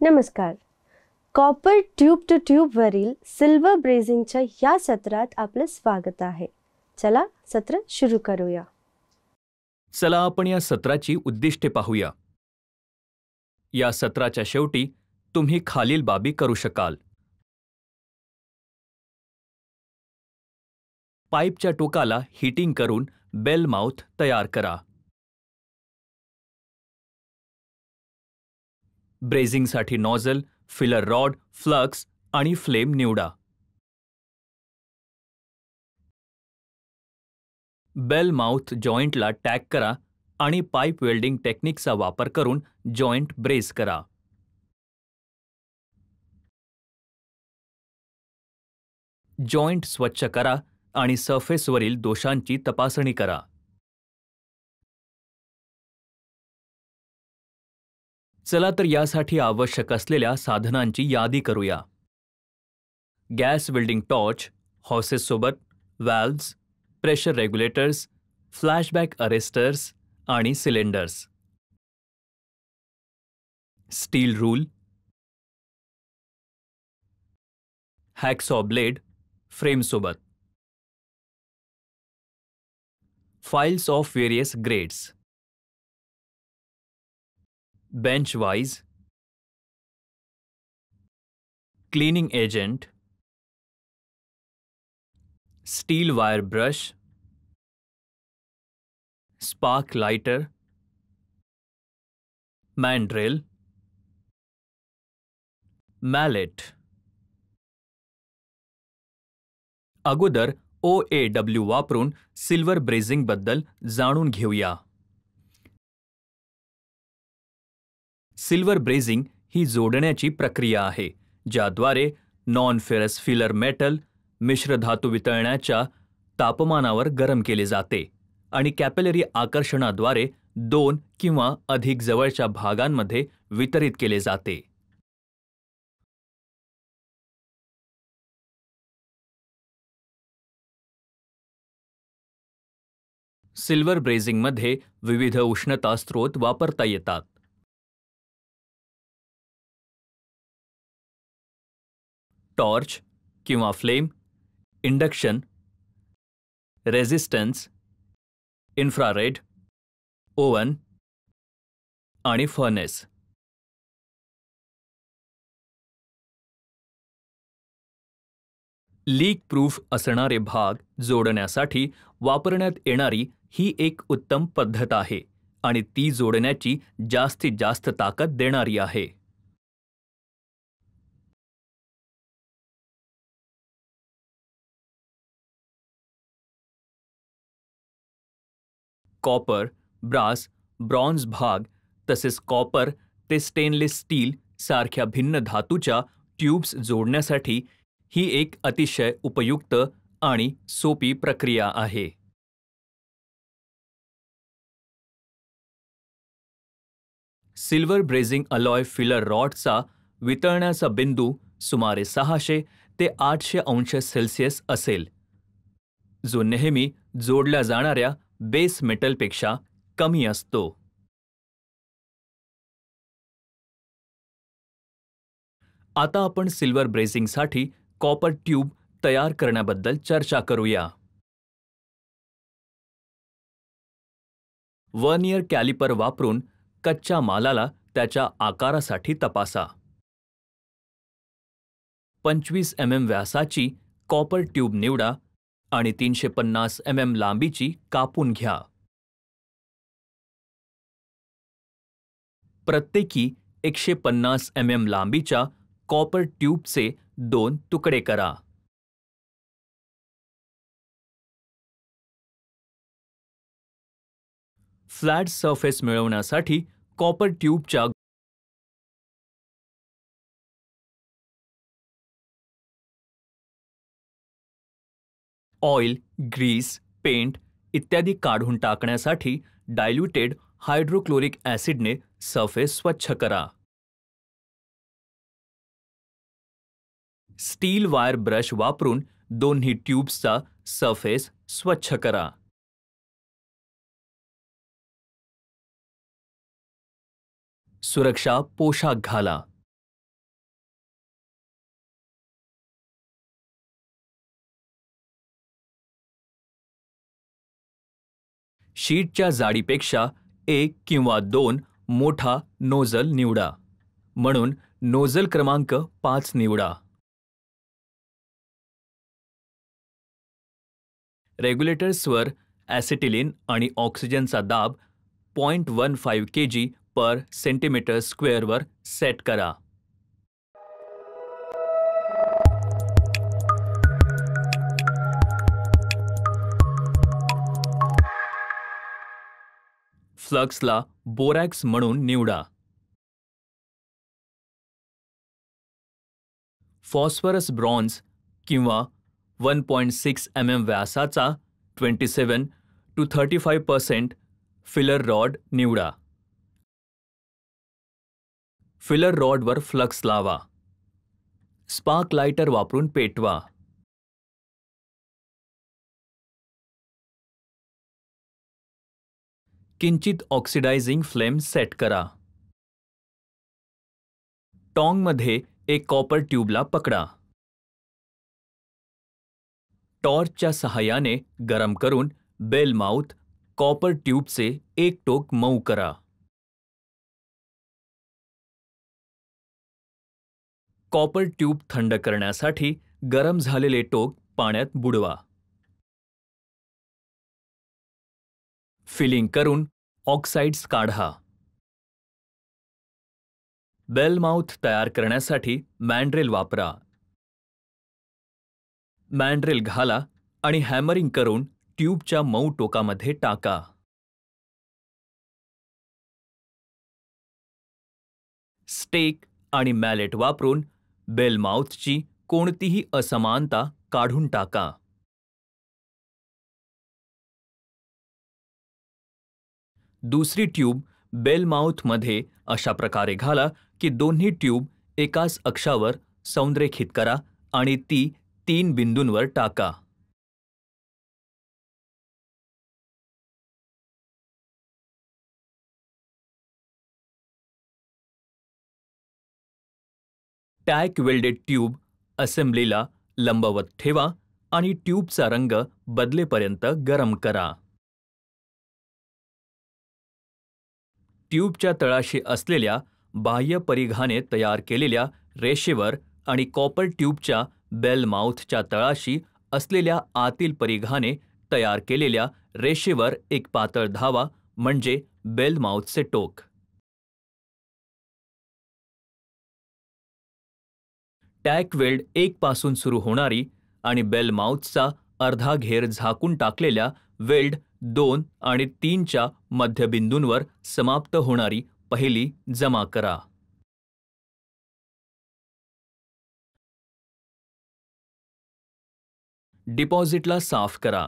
नमस्कार. Copper tube to tube वरील silver ब्रेझिंगच्या या सत्रात आपले स्वागत आहे. चला सत्र सुरू करूया. चला आपण या सत्राची उद्दिष्टे पाहूया. या सत्राच्या शेवटी तुम्ही खालील बाबी करू शकाल. पाईपच्या टोकाला हीटिंग करून बेल माउथ तयार करा. ब्रेझिंगसाठी नॉझल, फिलर रॉड, फ्लक्स आणि फ्लेम निवडा. बेल माउथ जॉइंटला टॅग करा आणि पाईप वेल्डिंग टेक्निकचा वापर करून जॉइंट ब्रेस करा. जॉइंट स्वच्छ करा आणि सरफेसवरील दोषांची तपासणी करा. चला तर यासाठी आवश्यक असलेल्या साधनांची यादी करूया. गॅस वेल्डिंग टॉर्च, हॉसेससोबत, valves, pressure regulators, flashback arresters आणि cylinders. Steel rule, hacksaw blade, फ्रेमसोबत. Files of various grades. Bench vice, cleaning agent, steel wire brush, spark lighter, mandrel, mallet. अगोदर OAW वापरून सिल्वर ब्रेझिंग बद्दल जाणून घेऊया. Silver brazing ही जोडण्याची प्रक्रिया आहे ज्याद्वारे नॉन फेरस फिलर मेटल मिश्र धातू वितळण्याच्या तापमानावर गरम केले जाते आणि कॅपिलरी आकर्षणाद्वारे 2 किंवा अधिक जवळच्या भागांमध्ये वितरित केले जाते. सिल्वर ब्रेझिंगमध्ये विविध उष्णता स्रोत वापरता येतात. टॉर्च किंवा flame, induction, resistance, infrared, oven आणि फर्नेस. लीक प्रूफ असणारे भाग जोडण्यासाठी वापरण्यात येणारी ही एक उत्तम पद्धत आहे आणि ती जोडण्याची जास्तीत जास्त ताकद देणारी आहे. कॉपर, ब्रास, ब्रॉन्झ भाग तसेच कॉपर ते स्टेनलेस स्टील सारख्या भिन्न धातूच्या ट्यूब्स जोडण्यासाठी ही एक अतिशय उपयुक्त आणि सोपी प्रक्रिया आहे. सिल्वर ब्रेझिंग अलॉय फिलर रॉडचा वितळण्याचा बिंदू सुमारे 600 ते 800 अंश सेल्सिअस असेल, जो नेहमी जोडल्या जाणाऱ्या बेस मेटलपेक्षा कमी असतो. आता आपण सिल्वर ब्रेझिंगसाठी कॉपर ट्यूब तयार करण्याबद्दल चर्चा करूया. वर्नियर कॅलिपर वापरून कच्च्या मालाला त्याच्या आकारासाठी तपासा. 25 mm व्यासाची कॉपर ट्यूब निवडा आणि 350 mm लांबीची कापून घ्या. प्रत्येकी 150 mm लांबीच्या कॉपर ट्यूबचे 2 तुकडे करा. फ्लॅट सरफेस मिळवण्यासाठी कॉपर ट्यूबच्या ऑइल, ग्रीस, पेंट इत्यादी काढून टाकण्यासाठी डायल्युटेड हायड्रोक्लोरिक ॲसिडने सरफेस स्वच्छ करा. स्टील वायर ब्रश वापरून दोन्ही ट्यूब्सचा सरफेस स्वच्छ करा. सुरक्षा पोशाख घाला. शीटच्या जाडीपेक्षा 1 किंवा 2 मोठा नोझल निवडा, म्हणून नोझल क्रमांक 5 निवडा. रेग्युलेटर्सवर ॲसिटिलीन आणि ऑक्सिजनचा दाब 0.15 kg/cm² वर सेट करा. फ्लक्सला बोरॅक्स म्हणून निवडा. फॉस्फरस ब्रॉन्झ किंवा 1.6 mm व्यासाचा 27 to 35% फिलर रॉड निवडा. फिलर रॉडवर फ्लक्स लावा. स्पार्क लायटर वापरून पेटवा. किंचित ऑक्सिडायझिंग फ्लेम सेट करा. टॉंगमध्ये एक कॉपर ट्यूबला पकडा. टॉर्चच्या सहाय्याने गरम करून बेल माउथ कॉपर ट्यूबचे एक टोक मऊ करा. कॉपर ट्यूब थंड करण्यासाठी गरम झालेले टोक पाण्यात बुडवा. फिलिंग करून ऑक्साइड्स काढा. बेल माउथ तयार करण्यासाठी मॅन्ड्रेल वापरा. मॅन्ड्रेल घाला आणि हॅमरिंग करून ट्यूबच्या मऊ टोकामध्ये टाका. स्टेक आणि मॅलेट वापरून बेल माउथची कोणतीही असमानता काढून टाका. दुसरी ट्यूब बेल माउथमध्ये अशा प्रकारे घाला की दोन्ही ट्यूब एकाच अक्षावर संरेखित करा आणि ती 3 बिंदूंवर टाका. टॅक वेल्डेड ट्यूब असेंब्लीला लंबवत ठेवा आणि ट्यूबचा रंग बदलेपर्यंत गरम करा. ट्यूबच्या तळाशी असलेल्या बाह्य परिघाने तयार केलेल्या रेषेवर आणि कॉपर ट्यूबच्या बेल माउथच्या तळाशी असलेल्या आतील परिघाने तयार केलेल्या रेषेवर एक पातळ धावा म्हणजे बेल माउथचे टोक. टॅक वेल्ड 1 पासून सुरू होणारी आणि बेल माउथचा अर्धा घेर झाकून टाकलेल्या वेल्ड 2 आणि 3 च्या मध्यबिंदूंवर समाप्त होणारी पहिली जमा करा. डिपॉझिटला साफ करा.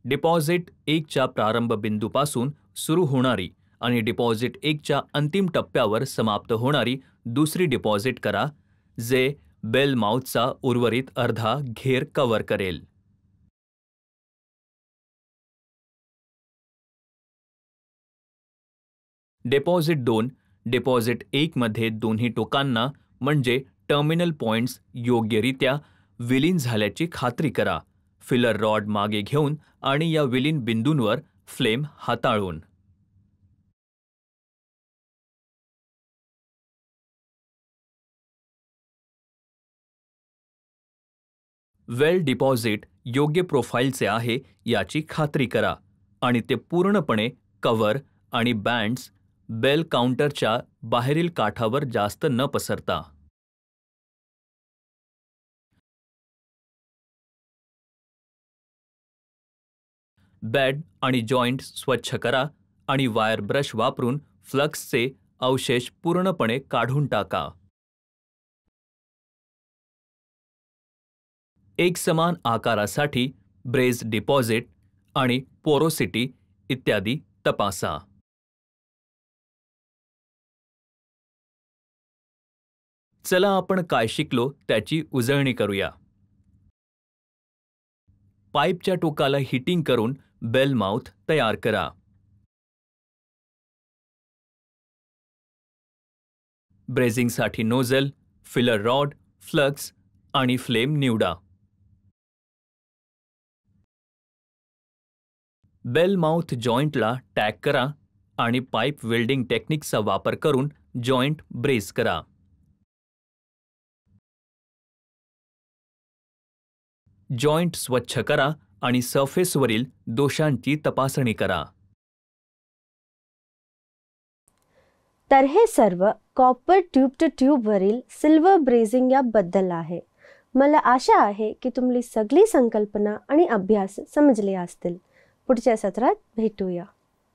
डिपॉझिट 1 च्या प्रारंभ बिंदूपासून सुरू होणारी आणि डिपॉझिट 1 च्या अंतिम टप्प्यावर समाप्त होणारी दुसरी डिपॉझिट करा, जे बेल माउथचा उर्वरित अर्धा घेर कव्हर करेल. डिपॉझिट 2 डिपॉझिट 1 मध्ये दोन्ही टोकांना म्हणजे टर्मिनल पॉइंट्स योग्यरित्या विलीन झाल्याची खात्री करा. फिलर रॉड मागे घेऊन आणि या विलीन बिंदूंवर फ्लेम हाताळून. वेल डिपॉझिट योग्य प्रोफाईलचे आहे याची खात्री करा आणि ते पूर्णपणे कव्हर आणि बँड्स बेल काउंटरच्या बाहेरील काठावर जास्त न पसरता. बेड आणि जॉईंट स्वच्छ करा आणि वायर ब्रश वापरून फ्लक्सचे अवशेष पूर्णपणे काढून टाका. एकसमान आकारासाठी ब्रेस डिपॉझिट आणि पोरोसिटी इत्यादी तपासा. चला आपण काय शिकलो त्याची उजळणी करूया. पाईपच्या टोकाला हीटिंग करून बेल माउथ तयार करा. ब्रेझिंगसाठी नोझल, फिलर रॉड, फ्लक्स आणि फ्लेम निवडा. बेल माउथ जॉईंटला टॅग करा आणि पाईप वेल्डिंग टेक्निकचा वापर करून जॉईंट ब्रेस करा. जॉईंट स्वच्छ करा आणि सरफेसवरील दोषांची तपासणी करा. तर हे सर्व कॉपर ट्यूब टू ट्यूब वरील सिल्वर ब्रेझिंग याबद्दल आहे. मला आशा आहे की तुम्ही सगळी संकल्पना आणि अभ्यास समजले असतील. पुढच्या सत्रात भेटूया.